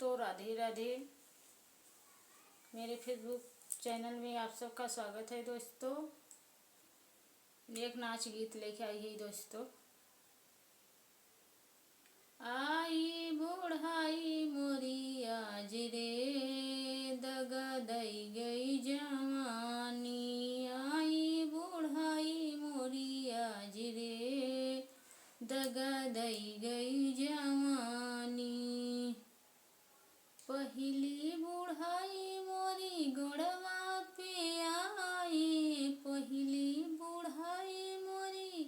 दोस्तों, राधे राधे। मेरे Facebook channel में आप सबका स्वागत है दोस्तों। एक नाच गीत लेके आई है दोस्तों। आई बुढ़ाई मोरी आज रे, दगा दई गई जवानी। आई बुढ़ाई मोरी आज रे, दगा दई गई जवानी। पहली बुढ़ाई मोरी गोड़वा पे आई, पहली बुढ़ाई मोरी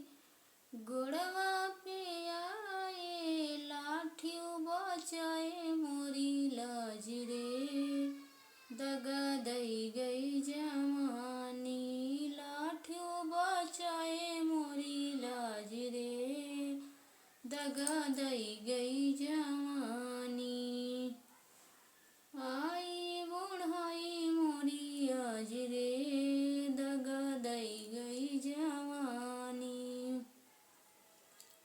गोड़वा पे आए। लाठी बचाए मोरी लाज रे, दगा दई गई जवानी। लाठी बचाए मोरी लाज रे, दगा दई गई जवानी। आई बुढ़ाई मोरी आज रे, दगा दई गई जवानी।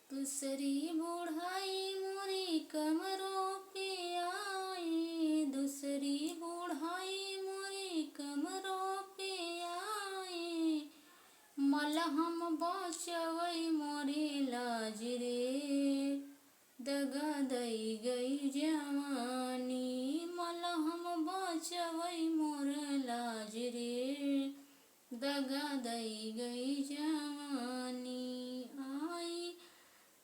दूसरी बुढ़ाई मोरी कमरों पे आई, दूसरी बुढ़ाई मोरी कमरों पे आई। मलहम बचवई मोरी लाज रे, दगा दई गई जवानी। मलहम बचवई मोर लाज रे, दगा दई गई जवानी। आई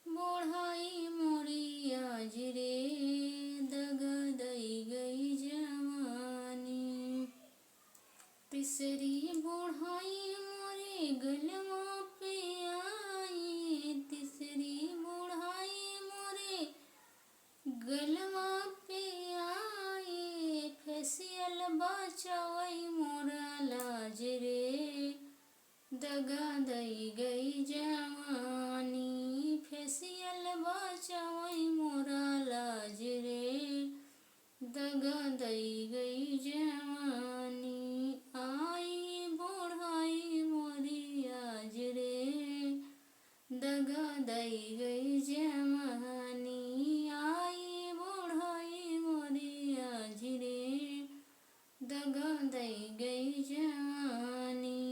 बुढ़ाई मोरी आज रे, दगा दई गई जवानी। तीसरी बुढ़ाई मोरे गलवा पे आई, तीसरी बुढ़ाई मोरे गलवा पे आई। फेसियल बचावई मोरा लाज रे, दगा दई गई जवानी। फेसियल बचावई मोरा लाज रे, दगा दई गई जवानी। आई बुढ़ाई मोरी आज रे, दगा दई गई जवानी। आई बुढ़ाई मोरी आज रे, दगा दई गई जवानी।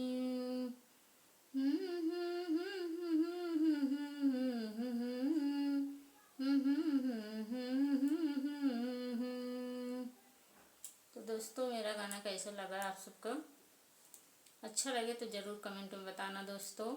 तो दोस्तों, मेरा गाना कैसा लगा आप सबको? अच्छा लगे तो ज़रूर कमेंट में बताना दोस्तों।